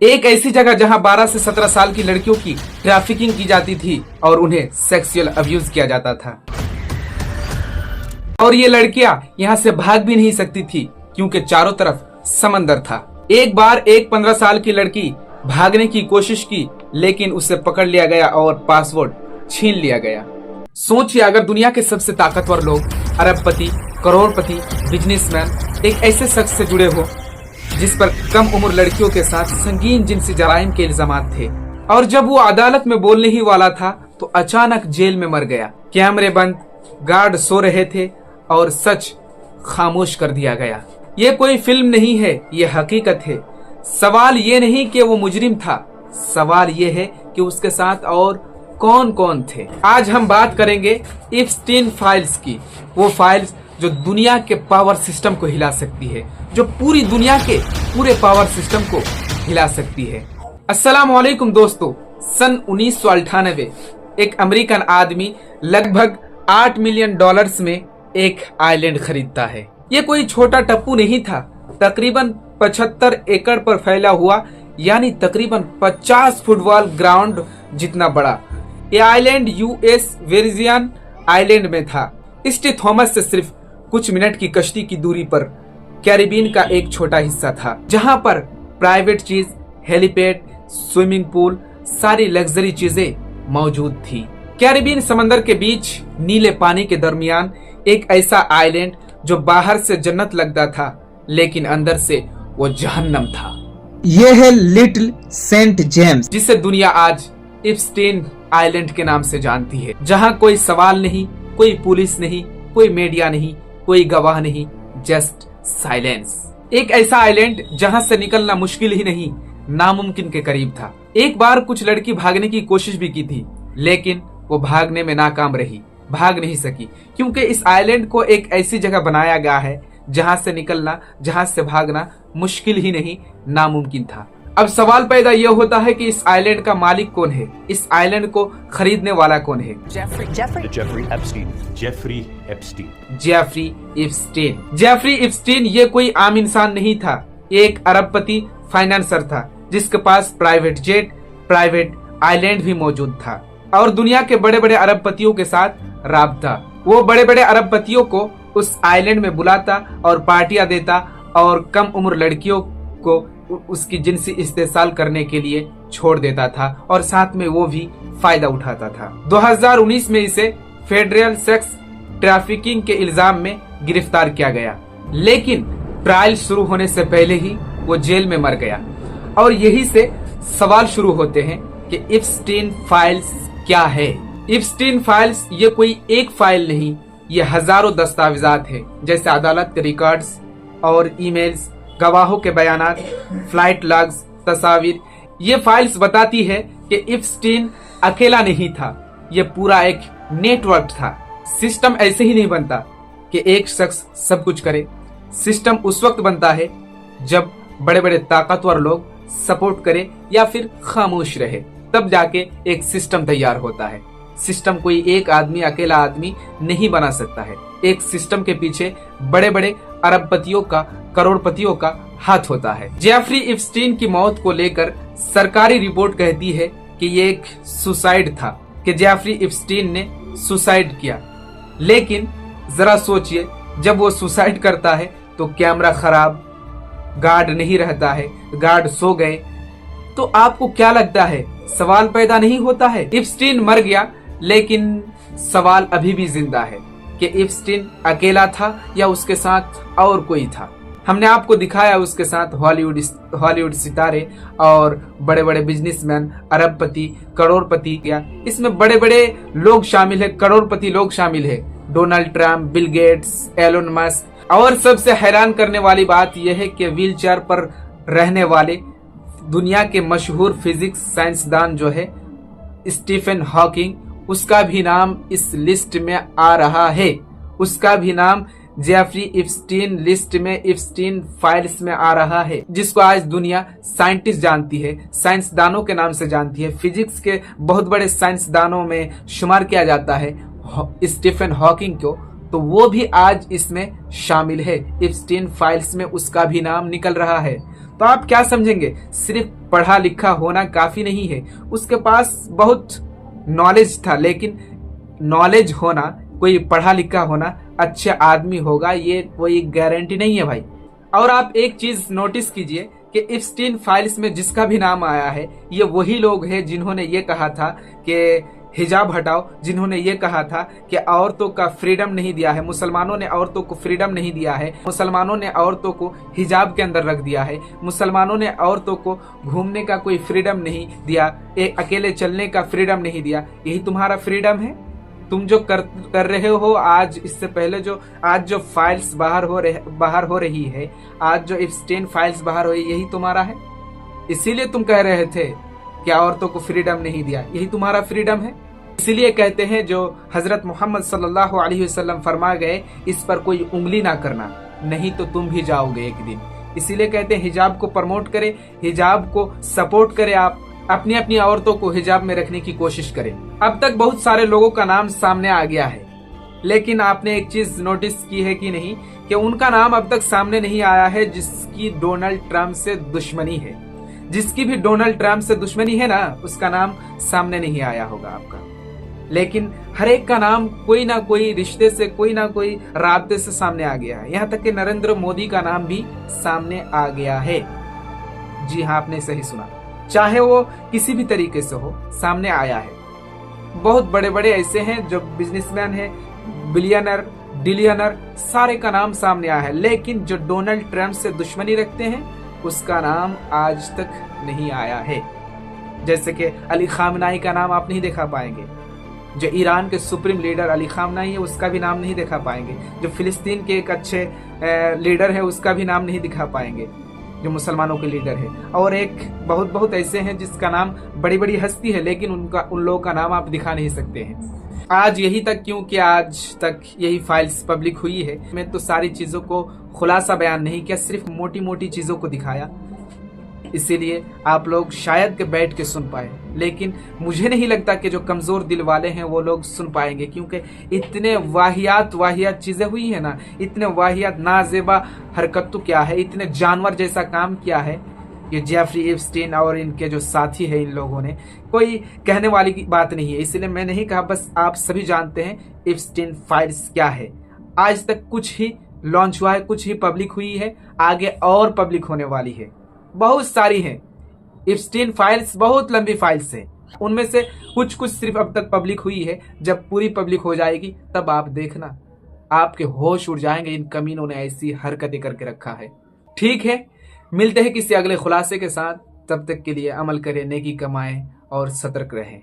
एक ऐसी जगह जहां 12 से 17 साल की लड़कियों की ट्रैफिकिंग की जाती थी और उन्हें सेक्सुअल अब्यूज किया जाता था। और ये लड़कियां यहां से भाग भी नहीं सकती थी क्योंकि चारों तरफ समंदर था। एक बार एक 15 साल की लड़की भागने की कोशिश की, लेकिन उसे पकड़ लिया गया और पासपोर्ट छीन लिया गया। सोचिए, अगर दुनिया के सबसे ताकतवर लोग, अरबपति, करोड़पति, बिजनेसमैन एक ऐसे शख्स से जुड़े हो जिस पर कम उम्र लड़कियों के साथ संगीन जिनसी जराइम के इल्जामात थे, और जब वो अदालत में बोलने ही वाला था तो अचानक जेल में मर गया। कैमरे बंद, गार्ड सो रहे थे और सच खामोश कर दिया गया। ये कोई फिल्म नहीं है, ये हकीकत है। सवाल ये नहीं कि वो मुजरिम था, सवाल ये है कि उसके साथ और कौन कौन थे। आज हम बात करेंगे एप्स्टीन फाइल्स की, वो फाइल्स जो दुनिया के पावर सिस्टम को हिला सकती है, जो पूरी दुनिया के पूरे पावर सिस्टम को हिला सकती है। अस्सलाम वालेकुम दोस्तों। सन 1998 एक अमेरिकन आदमी लगभग $8 मिलियन में एक आइलैंड खरीदता है। ये कोई छोटा टप्पू नहीं था, तकरीबन 75 एकड़ पर फैला हुआ, यानी तकरीबन 50 फुटबॉल ग्राउंड जितना बड़ा। ये आइलैंड यूएस वर्जिन आइलैंड में था। स्टी थॉमस से सिर्फ कुछ मिनट की कश्ती की दूरी पर कैरिबियन का एक छोटा हिस्सा था, जहां पर प्राइवेट चीज, हेलीपैड, स्विमिंग पूल, सारी लग्जरी चीजें मौजूद थी। कैरिबियन समंदर के बीच नीले पानी के दरमियान एक ऐसा आइलैंड जो बाहर से जन्नत लगता था, लेकिन अंदर से वो जहन्नम था। यह है लिटिल सेंट जेम्स, जिसे दुनिया आज एप्स्टीन आइलैंड के नाम से जानती है, जहां कोई सवाल नहीं, कोई पुलिस नहीं, कोई मीडिया नहीं, कोई गवाह नहीं, जस्ट साइलेंस। एक ऐसा आइलैंड जहां से निकलना मुश्किल ही नहीं, नामुमकिन के करीब था। एक बार कुछ लड़की भागने की कोशिश भी की थी, लेकिन वो भागने में नाकाम रही, भाग नहीं सकी, क्योंकि इस आइलैंड को एक ऐसी जगह बनाया गया है जहां से निकलना, जहां से भागना मुश्किल ही नहीं, नामुमकिन था। अब सवाल पैदा यह होता है कि इस आइलैंड का मालिक कौन है, इस आइलैंड को खरीदने वाला कौन है? जेफरी एप्स्टीन ये कोई आम इंसान नहीं था, एक अरबपति फाइनेंसर था जिसके पास प्राइवेट जेट, प्राइवेट आइलैंड भी मौजूद था और दुनिया के बड़े बड़े अरबपतियों के साथ राबता। वो बड़े बड़े अरबपतियों को उस आइलैंड में बुलाता और पार्टियां देता और कम उम्र लड़कियों को उसकी जिनसी इस्तेसाल करने के लिए छोड़ देता था और साथ में वो भी फायदा उठाता था। 2019 में इसे फेडरल सेक्स ट्रैफिकिंग के इल्जाम में गिरफ्तार किया गया, लेकिन ट्रायल शुरू होने से पहले ही वो जेल में मर गया। और यही से सवाल शुरू होते हैं कि एप्स्टीन फाइल्स क्या है। एप्स्टीन फाइल्स ये कोई एक फाइल नहीं, ये हजारों दस्तावेजात है, जैसे अदालत के रिकॉर्ड्स और ईमेल्स, गवाहों के बयानात, फ्लाइट लॉग्स, तस्वीर। ये फाइल्स बताती है कि एप्स्टीन अकेला नहीं था, ये पूरा एक नेटवर्क था। सिस्टम ऐसे ही नहीं बनता कि एक शख्स सब कुछ करे। सिस्टम उस वक्त बनता है जब बड़े बड़े ताकतवर लोग सपोर्ट करे या फिर खामोश रहे, तब जाके एक सिस्टम तैयार होता है। सिस्टम कोई एक आदमी, अकेला आदमी नहीं बना सकता है। एक सिस्टम के पीछे बड़े बड़े अरबपतियों का, करोड़पतियों का हाथ होता है। जेफरी एप्स्टीन की मौत को लेकर सरकारी रिपोर्ट कहती है कि ये एक सुसाइड था, कि जेफरी एप्स्टीन ने सुसाइड किया। लेकिन जरा सोचिए, जब वो सुसाइड करता है तो कैमरा खराब, गार्ड नहीं रहता है, गार्ड सो गए, तो आपको क्या लगता है, सवाल पैदा नहीं होता है? एप्स्टीन मर गया, लेकिन सवाल अभी भी जिंदा है कि एप्स्टीन अकेला था या उसके साथ और कोई था। हमने आपको दिखाया उसके साथ हॉलीवुड सितारे और बड़े बड़े बिजनेसमैन, अरबपति, करोड़पति। क्या इसमें बड़े बड़े लोग शामिल है, करोड़पति लोग शामिल है, Donald Trump, Bill Gates, Elon Musk. और सबसे हैरान करने वाली बात यह है कि व्हील चेयर पर रहने वाले दुनिया के मशहूर फिजिक्स साइंसदान जो है स्टीफन हॉकिंग, उसका भी नाम इस लिस्ट में आ रहा है। उसका भी नाम जेफरी एप्स्टीन लिस्ट में, एप्स्टीन फाइल्स में आ रहा है, जिसको आज दुनिया साइंटिस्ट जानती है, साइंसदानों के नाम से जानती है। फिजिक्स के बहुत बड़े साइंसदानों में शुमार किया जाता है स्टीफन हॉकिंग को। तो वो भी आज इसमें शामिल है। इप्स्टीन फाइल्स में उसका भी नाम निकल रहा है। तो आप क्या समझेंगे, सिर्फ पढ़ा लिखा होना काफी नहीं है। उसके पास बहुत नॉलेज था, लेकिन नॉलेज होना, कोई पढ़ा लिखा होना, अच्छा आदमी होगा, ये कोई गारंटी नहीं है भाई। और आप एक चीज नोटिस कीजिए कि इप्स्टीन फाइल्स में जिसका भी नाम आया है, ये वही लोग हैं जिन्होंने ये कहा था कि हिजाब हटाओ, जिन्होंने ये कहा था कि औरतों का फ्रीडम नहीं दिया है, मुसलमानों ने औरतों को फ्रीडम नहीं दिया है, मुसलमानों ने औरतों को हिजाब के अंदर रख दिया है, मुसलमानों ने औरतों को घूमने का कोई फ्रीडम नहीं दिया, अकेले चलने का फ्रीडम नहीं दिया। यही तुम्हारा फ्रीडम है? तुम जो कर रहे हो आज, इससे पहले जो आज जो फाइल्स बाहर हो रही है, आज जो इप्स्टीन फाइल्स बाहर हो रही, यही तुम्हारा है? इसीलिए तुम कह रहे थे कि औरतों को फ्रीडम नहीं दिया, यही तुम्हारा फ्रीडम है? इसीलिए कहते हैं जो हजरत मोहम्मद सल्लल्लाहु अलैहि वसल्लम फरमा गए, इस पर कोई उंगली ना करना, नहीं तो तुम भी जाओगे एक दिन। इसीलिए कहते हैं हिजाब को प्रमोट करें, हिजाब को सपोर्ट करें, आप अपनी अपनी औरतों को हिजाब में रखने की कोशिश करें। अब तक बहुत सारे लोगों का नाम सामने आ गया है, लेकिन आपने एक चीज नोटिस की है कि नहीं, कि उनका नाम अब तक सामने नहीं आया है जिसकी डोनाल्ड ट्रंप से दुश्मनी है। जिसकी भी डोनाल्ड ट्रंप से दुश्मनी है ना, उसका नाम सामने नहीं आया होगा आपका। लेकिन हर एक का नाम कोई ना कोई रिश्ते से, कोई ना कोई राब्ते से सामने आ गया है। यहाँ तक कि नरेंद्र मोदी का नाम भी सामने आ गया है। जी हाँ, आपने सही सुना, चाहे वो किसी भी तरीके से हो, सामने आया है। बहुत बड़े बड़े ऐसे हैं जो बिजनेसमैन है, बिलियनर, डिलियनर, सारे का नाम सामने आया है, लेकिन जो डोनाल्ड ट्रंप से दुश्मनी रखते हैं उसका नाम आज तक नहीं आया है। जैसे कि अली खामनाई का नाम आप नहीं देखा पाएंगे, जो ईरान के सुप्रीम लीडर अली खामनाई है उसका भी नाम नहीं देखा पाएंगे, जो फिलिस्तीन के एक अच्छे लीडर है उसका भी नाम नहीं दिखा पाएंगे, जो मुसलमानों के लीडर है। और एक बहुत ऐसे हैं जिसका नाम बड़ी बड़ी हस्ती है, लेकिन उन लोगों का नाम आप दिखा नहीं सकते हैं। आज यही तक क्यों कि आज तक यही फाइल्स पब्लिक हुई है। मैं तो सारी चीजों को खुलासा बयान नहीं किया, सिर्फ मोटी मोटी चीजों को दिखाया, इसीलिए आप लोग शायद के बैठ के सुन पाए। लेकिन मुझे नहीं लगता कि जो कमजोर दिल वाले हैं वो लोग सुन पाएंगे, क्योंकि इतने वाहियात चीजें हुई है ना, इतने वाहियात नाजेबा हरकत तो क्या है, इतने जानवर जैसा काम किया है ये जेफरी इप्स्टीन और इनके जो साथी है, इन लोगों ने, कोई कहने वाली की बात नहीं है। इसलिए मैं नहीं कहा, बस आप सभी जानते हैं इप्स्टीन फाइल्स क्या है। आज तक कुछ ही लॉन्च हुआ है, कुछ ही पब्लिक हुई है, आगे और पब्लिक होने वाली है, बहुत सारी हैं। इप्स्टीन फाइल्स बहुत लंबी फाइल्स हैं, उनमें से कुछ सिर्फ अब तक पब्लिक हुई है। जब पूरी पब्लिक हो जाएगी तब आप देखना, आपके होश उड़ जाएंगे, इन कमीनों ने ऐसी हरकतें करके रखा है। ठीक है, मिलते हैं किसी अगले खुलासे के साथ, तब तक के लिए अमल करें, नेकी कमाएं और सतर्क रहें।